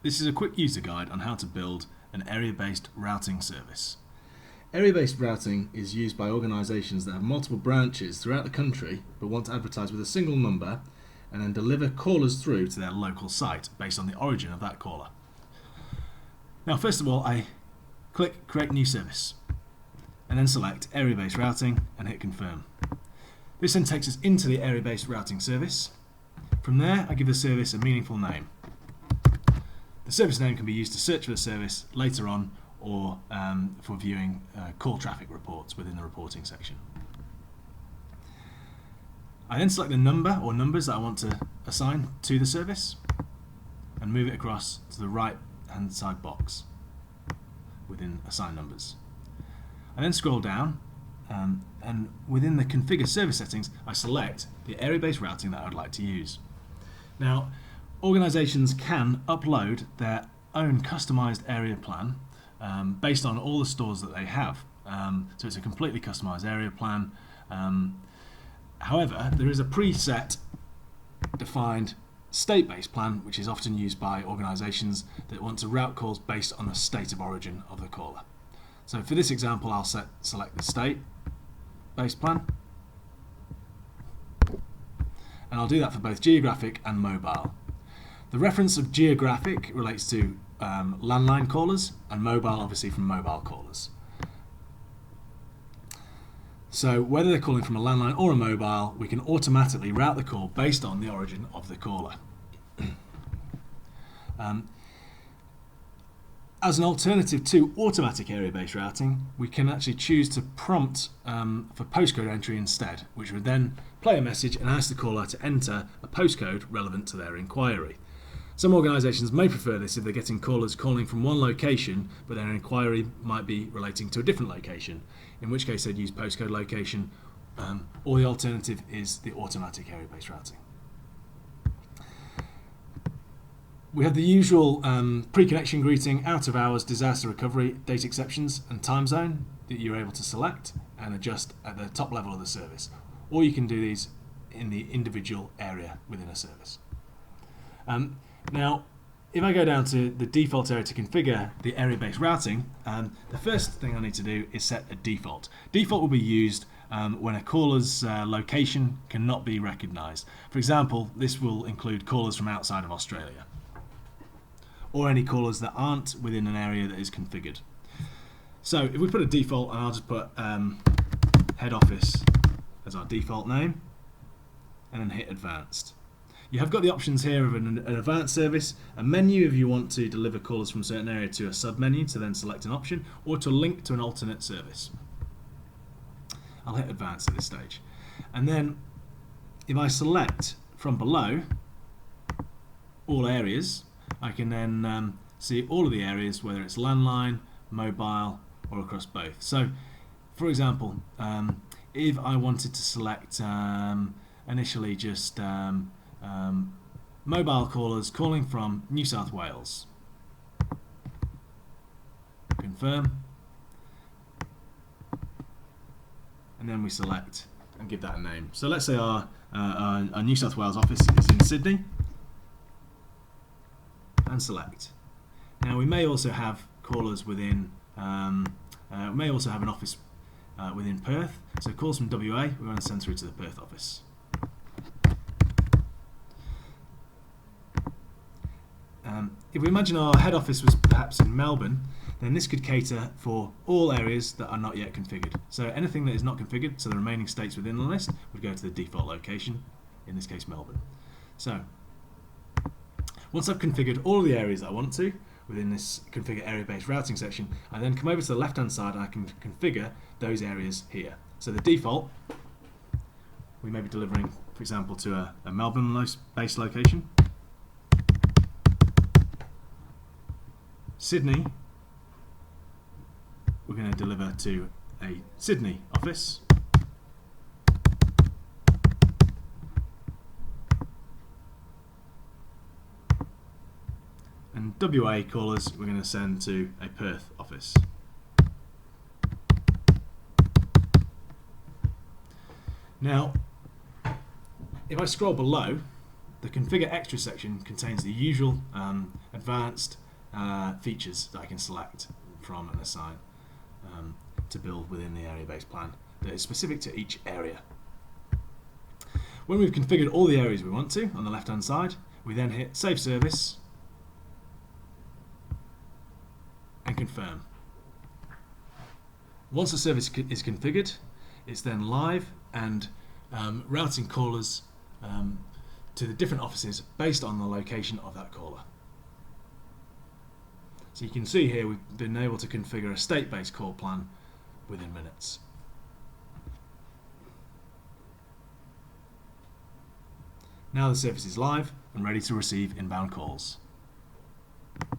This is a quick user guide on how to build an area-based routing service. Area-based routing is used by organisations that have multiple branches throughout the country but want to advertise with a single number and then deliver callers through to their local site based on the origin of that caller. Now, first of all, I click Create New Service and then select Area-Based Routing and hit Confirm. This then takes us into the Area-Based Routing service. From there, I give the service a meaningful name. The service name can be used to search for the service later on or for viewing call traffic reports within the reporting section. I then select the number or numbers that I want to assign to the service and move it across to the right hand side box within Assign Numbers. I then scroll down and within the Configure Service Settings I select the area-based routing that I would like to use. Now, organisations can upload their own customised area plan based on all the stores that they have. So it's a completely customised area plan. However, there is a preset defined state-based plan which is often used by organisations that want to route calls based on the state of origin of the caller. So for this example, I'll select the state-based plan, and I'll do that for both geographic and mobile. The reference of geographic relates to landline callers, and mobile obviously from mobile callers. So whether they're calling from a landline or a mobile, we can automatically route the call based on the origin of the caller. As an alternative to automatic area-based routing, we can actually choose to prompt for postcode entry instead, which would then play a message and ask the caller to enter a postcode relevant to their inquiry. Some organisations may prefer this if they're getting callers calling from one location, but their inquiry might be relating to a different location, in which case they'd use postcode location, or the alternative is the automatic area-based routing. We have the usual pre-connection greeting, out of hours, disaster recovery, date exceptions and time zone that you're able to select and adjust at the top level of the service. Or you can do these in the individual area within a service. Now, if I go down to the default area to configure the area-based routing, the first thing I need to do is set a default. Default will be used when a caller's location cannot be recognised. For example, this will include callers from outside of Australia, or any callers that aren't within an area that is configured. So if we put a default, and I'll just put head office as our default name, and then hit advanced. You have got the options here of an advanced service, a menu if you want to deliver callers from a certain area to a sub-menu to then select an option, or to link to an alternate service. I'll hit advanced at this stage. And then if I select from below all areas, I can then see all of the areas, whether it's landline, mobile, or across both. So, for example, if I wanted to select initially just mobile callers calling from New South Wales, confirm, and then we select and give that a name. So let's say our New South Wales office is in Sydney, and select. Now we may also have callers within, we may also have an office within Perth, so calls from WA we want to send through to the Perth office. If we imagine our head office was perhaps in Melbourne, then this could cater for all areas that are not yet configured. So anything that is not configured, so the remaining states within the list, would go to the default location, in this case Melbourne. So once I've configured all of the areas that I want to within this configure area-based routing section, I then come over to the left-hand side and I can configure those areas here. So the default, we may be delivering, for example, to a Melbourne-based location. Sydney, we're going to deliver to a Sydney office. And WA callers we're going to send to a Perth office. Now, if I scroll below, the Configure Extra section contains the usual advanced features that I can select from and assign to build within the area-based plan that is specific to each area. When we've configured all the areas we want to on the left-hand side, we then hit Save Service and Confirm. Once the service is configured, it's then live and routing callers to the different offices based on the location of that caller. So you can see here we've been able to configure a state-based call plan within minutes. Now the service is live and ready to receive inbound calls.